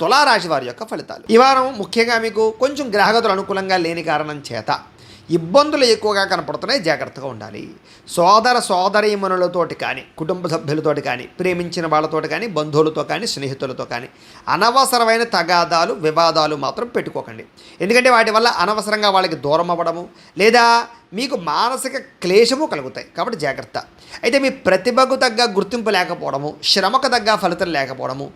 తులారాశి వారి యొక్క ఫలితాలు ఈ వారం ముఖ్యంగా మీకు కొంచెం గ్రహగతులు అనుకూలంగా లేని కారణం చేత ఇబ్బందులు ఎక్కువగా కనపడుతున్నాయి, జాగ్రత్తగా ఉండాలి. సోదర సోదరీమణులతోటి కానీ, కుటుంబ సభ్యులతోటి కానీ, ప్రేమించిన వాళ్ళతోటి కానీ, బంధువులతో కానీ, స్నేహితులతో కానీ అనవసరమైన తగాదాలు వివాదాలు మాత్రం పెట్టుకోకండి. ఎందుకంటే వాటి వల్ల అనవసరంగా వాళ్ళకి దూరం అవ్వడము లేదా మీకు మానసిక క్లేశము కలుగుతాయి, కాబట్టి జాగ్రత్త. అయితే మీ ప్రతిభకు తగ్గ గుర్తింపు లేకపోవడము, శ్రమకు తగ్గ ఫలితం లేకపోవడము,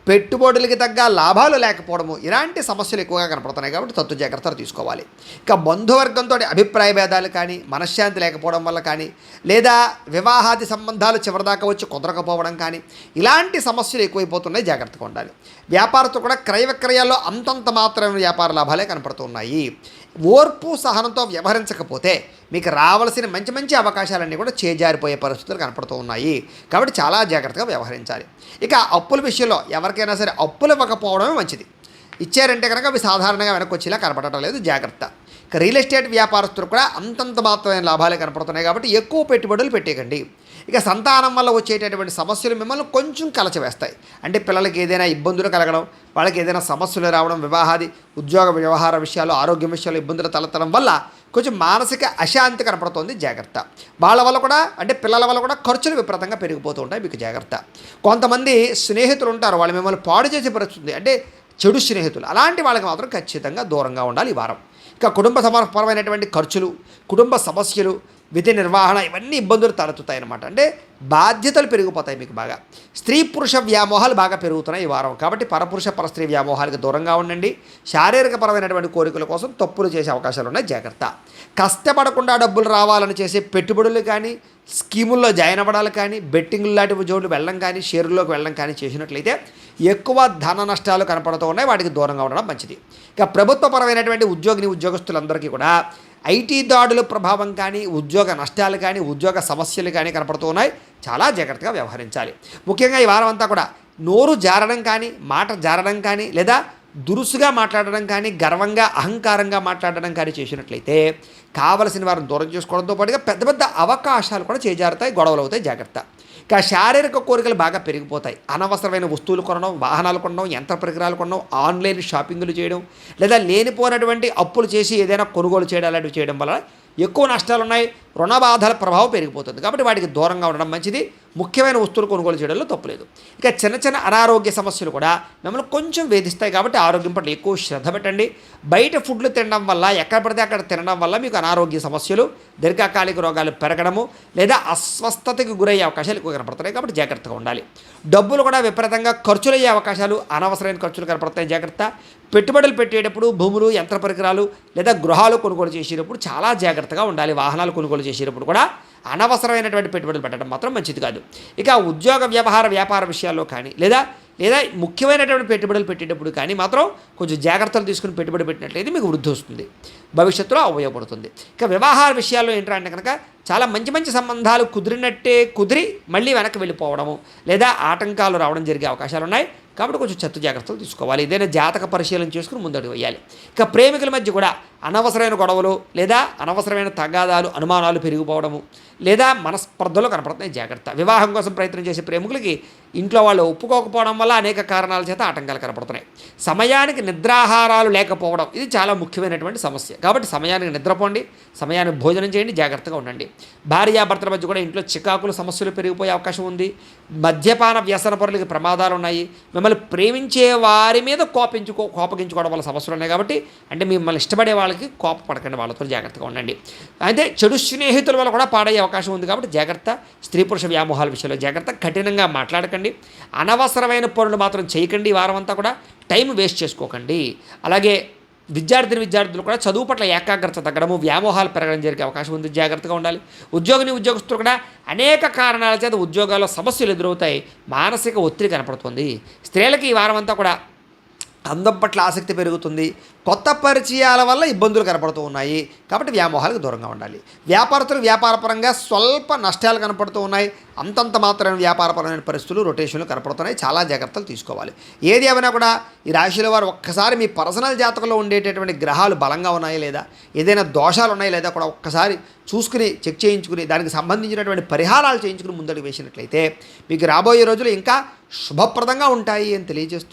పెట్టుబడులకి తగ్గ లాభాలు లేకపోవడము, ఇలాంటి సమస్యలు ఎక్కువగా కనపడుతున్నాయి, కాబట్టి తత్తు జాగ్రత్తలు తీసుకోవాలి. ఇక బంధువర్గంతో అభిప్రాయ భేదాలు కానీ, మనశ్శాంతి లేకపోవడం వల్ల కానీ, లేదా వివాహాది సంబంధాలు చివరిదాకా వచ్చి కుదరకపోవడం కానీ, ఇలాంటి సమస్యలు ఎక్కువైపోతున్నాయి, జాగ్రత్తగా ఉండాలి. వ్యాపారస్తులు కూడా క్రయ విక్రయాల్లో అంతంత మాత్రమే వ్యాపార లాభాలే కనపడుతున్నాయి. ఓర్పు సహనంతో వ్యవహరించకపోతే మీకు రావాల్సిన మంచి మంచి అవకాశాలన్నీ కూడా చేజారిపోయే పరిస్థితులు కనపడుతూ ఉన్నాయి, కాబట్టి చాలా జాగ్రత్తగా వ్యవహరించాలి. ఇక అప్పుల విషయంలో ఎవరికైనా సరే అప్పులు ఇవ్వకపోవడమే మంచిది. ఇచ్చారంటే కనుక అవి సాధారణంగా వెనక్కి వచ్చేలా కనపడటం లేదు, జాగ్రత్త. ఇక రియల్ ఎస్టేట్ వ్యాపారస్తులు కూడా అంతంత మాత్రమైన లాభాలే కనపడుతున్నాయి, కాబట్టి ఎక్కువ పెట్టుబడులు పెట్టేయకండి. ఇక సంతానం వల్ల వచ్చేటటువంటి సమస్యలు మిమ్మల్ని కొంచెం కలచవేస్తాయి. అంటే పిల్లలకి ఏదైనా ఇబ్బందులు కలగడం, వాళ్ళకి ఏదైనా సమస్యలు రావడం, వివాహాది ఉద్యోగ వ్యవహార విషయాలు, ఆరోగ్యం విషయాలు ఇబ్బందులు తలెత్తడం వల్ల కొంచెం మానసిక అశాంతి కనపడుతుంది, జాగ్రత్త. వాళ్ళ వల్ల కూడా అంటే పిల్లల వల్ల కూడా ఖర్చులు విపరీతంగా పెరిగిపోతూ ఉంటాయి, మీకు జాగ్రత్త. కొంతమంది స్నేహితులు ఉంటారు, వాళ్ళు మిమ్మల్ని పాడు చేసే పరిస్థితుంది, అంటే చెడు స్నేహితులు, అలాంటి వాళ్ళకి మాత్రం ఖచ్చితంగా దూరంగా ఉండాలి ఈ వారం. ఇక కుటుంబ సమర్పరమైనటువంటి ఖర్చులు, కుటుంబ సమస్యలు, విధి నిర్వహణ, ఇవన్నీ ఇబ్బందులు తలెత్తుతాయి అన్నమాట. అంటే బాధ్యతలు పెరిగిపోతాయి మీకు బాగా. స్త్రీ పురుష వ్యామోహాలు బాగా పెరుగుతున్నాయి ఈ వారం, కాబట్టి పరపురుష పరస్త్రీ వ్యామోహాలకు దూరంగా ఉండండి. శారీరకపరమైనటువంటి కోరికల కోసం తప్పులు చేసే అవకాశాలు ఉన్నాయి, జాగ్రత్త. కష్టపడకుండా డబ్బులు రావాలని చేసే పెట్టుబడులు కానీ, స్కీముల్లో జాయిన్ అవ్వడాలు కానీ, బెట్టింగ్ లాంటి జోడ్లు వెళ్ళడం కానీ, షేర్లోకి వెళ్ళడం కానీ చేసినట్లయితే ఎక్కువ ధన నష్టాలు కనపడుతూ ఉన్నాయి, వాటికి దూరంగా ఉండడం మంచిది. ఇక ప్రభుత్వపరమైనటువంటి ఉద్యోగులందరికీ కూడా ఐటీ దాడుల ప్రభావం కానీ, ఉద్యోగ నష్టాలు కానీ, ఉద్యోగ సమస్యలు కానీ కనపడుతూ ఉన్నాయి, చాలా జాగ్రత్తగా వ్యవహరించాలి. ముఖ్యంగా ఈ వారం అంతా కూడా నోరు జారడం కానీ, మాట జారడం కానీ, లేదా దురుసుగా మాట్లాడడం కానీ, గర్వంగా అహంకారంగా మాట్లాడడం కానీ చేసినట్లయితే కావలసిన వారిని దూరం చేసుకోవడంతో పాటుగా పెద్ద పెద్ద అవకాశాలు కూడా చేజారుతాయి, గొడవలు అవుతాయి, జాగ్రత్త. ఇక శారీరక కోరికలు బాగా పెరిగిపోతాయి. అనవసరమైన వస్తువులు కొనడం, వాహనాలు కొనడం, యంత్ర పరికరాలు కొనడం, ఆన్లైన్ షాపింగ్లు చేయడం, లేదా లేనిపోయినటువంటి అప్పులు చేసి ఏదైనా కొనుగోలు చేయడం, అలాంటివి చేయడం వల్ల ఎక్కువ నష్టాలు ఉన్నాయి, రుణ బాధల ప్రభావం పెరిగిపోతుంది, కాబట్టి వాటికి దూరంగా ఉండడం మంచిది. ముఖ్యమైన వస్తువులు కొనుగోలు చేయడంలో తప్పులేదు. ఇక చిన్న చిన్న అనారోగ్య సమస్యలు కూడా మిమ్మల్ని కొంచెం వేధిస్తాయి, కాబట్టి ఆరోగ్యం పట్ల ఎక్కువ శ్రద్ధ పెట్టండి. బయట ఫుడ్లు తినడం వల్ల, ఎక్కడ పడితే అక్కడ తినడం వల్ల మీకు అనారోగ్య సమస్యలు, దీర్ఘకాలిక రోగాలు పెరగడము లేదా అస్వస్థతకి గురయ్యే అవకాశాలు ఎక్కువ కనపడుతున్నాయి, కాబట్టి జాగ్రత్తగా ఉండాలి. డబ్బులు కూడా విపరీతంగా ఖర్చులయ్యే అవకాశాలు, అనవసరమైన ఖర్చులు కనపడతాయి, జాగ్రత్త. పెట్టుబడులు పెట్టేటప్పుడు భూములు, యంత్ర పరికరాలు లేదా గృహాలు కొనుగోలు చేసేటప్పుడు చాలా జాగ్రత్తగా ఉండాలి. వాహనాలు కొనుగోలు చేసేటప్పుడు కూడా అనవసరమైనటువంటి పెట్టుబడులు పెట్టడం మాత్రం మంచిది కాదు. ఇక ఉద్యోగ వ్యాపార విషయాల్లో కానీ, లేదా ముఖ్యమైనటువంటి పెట్టుబడులు పెట్టేటప్పుడు కానీ మాత్రం కొంచెం జాగ్రత్తలు తీసుకుని పెట్టుబడి పెట్టినట్లయితే మీకు వృద్ధి వస్తుంది, భవిష్యత్తులో ఉపయోగపడుతుంది. ఇక వ్యవహార విషయాల్లో ఏంటంటే కనుక చాలా మంచి మంచి సంబంధాలు కుదిరి మళ్ళీ వెనక్కి వెళ్ళిపోవడము లేదా ఆటంకాలు రావడం జరిగే అవకాశాలు ఉన్నాయి, కాబట్టి కొంచెం చెత్త జాగ్రత్తలు తీసుకోవాలి. ఏదైనా జాతక పరిశీలన చేసుకుని ముందడుగు వేయాలి. ఇక ప్రేమికుల మధ్య కూడా అనవసరమైన గొడవలు లేదా అనవసరమైన తగాదాలు, అనుమానాలు పెరిగిపోవడము లేదా మనస్పర్ధలు కనపడుతున్నాయి, జాగ్రత్త. వివాహం కోసం ప్రయత్నం చేసే ప్రేమికులకి ఇంట్లో వాళ్ళు ఒప్పుకోకపోవడం వల్ల అనేక కారణాల చేత ఆటంకాలు కనపడుతున్నాయి. సమయానికి నిద్రాహారాలు లేకపోవడం, ఇది చాలా ముఖ్యమైనటువంటి సమస్య, కాబట్టి సమయానికి నిద్రపోండి, సమయానికి భోజనం చేయండి, జాగ్రత్తగా ఉండండి. భార్యాభర్తల మధ్య కూడా ఇంట్లో చికాకులు, సమస్యలు పెరిగిపోయే అవకాశం ఉంది. మద్యపాన వ్యసన పరులకి ప్రమాదాలు ఉన్నాయి. మిమ్మల్ని ప్రేమించే వారి మీద కోపగించుకోవడం వల్ల సమస్యలు ఉన్నాయి, కాబట్టి అంటే మిమ్మల్ని ఇష్టపడే వాళ్ళకి కోపపడకండి, వాళ్ళతో జాగ్రత్తగా ఉండండి. అయితే చెడు స్నేహితుల వల్ల కూడా పాడయ్యే అవకాశం ఉంది, కాబట్టి జాగ్రత్త. స్త్రీ పురుష వ్యామోహాల విషయంలో జాగ్రత్త. కఠినంగా మాట్లాడకండి, అనవసరమైన పనులు మాత్రం చేయకండి. ఈ వారం అంతా కూడా టైం వేస్ట్ చేసుకోకండి. అలాగే విద్యార్థులు కూడా చదువు పట్ల ఏకాగ్రత తగ్గడము, వ్యామోహాలు పెరగడం జరిగే అవకాశం ఉంది, జాగ్రత్తగా ఉండాలి. ఉద్యోగస్తులు కూడా అనేక కారణాల చేత ఉద్యోగాల్లో సమస్యలు ఎదురవుతాయి, మానసిక ఒత్తిడి కనపడుతుంది. స్త్రీలకి ఈ వారం అంతా కూడా అందం పట్ల ఆసక్తి పెరుగుతుంది, కొత్త పరిచయాల వల్ల ఇబ్బందులు కనపడుతూ ఉన్నాయి, కాబట్టి వ్యామోహాలకు దూరంగా ఉండాలి. వ్యాపారస్తులు వ్యాపారపరంగా స్వల్ప నష్టాలు కనపడుతూ ఉన్నాయి, అంతంత మాత్రమే వ్యాపారపరమైన పరిస్థితులు, రొటేషన్లు కనపడుతున్నాయి, చాలా జాగ్రత్తలు తీసుకోవాలి. ఏది ఏమైనా కూడా ఈ రాశిలో వారు ఒక్కసారి మీ పర్సనల్ జాతకంలో ఉండేటటువంటి గ్రహాలు బలంగా ఉన్నాయా లేదా, ఏదైనా దోషాలు ఉన్నాయా లేదా కూడా ఒక్కసారి చూసుకుని చెక్ చేయించుకుని దానికి సంబంధించినటువంటి పరిహారాలు చేయించుకుని ముందడుగు వేసినట్లయితే మీకు రాబోయే రోజులు ఇంకా శుభప్రదంగా ఉంటాయి అని తెలియజేస్తూ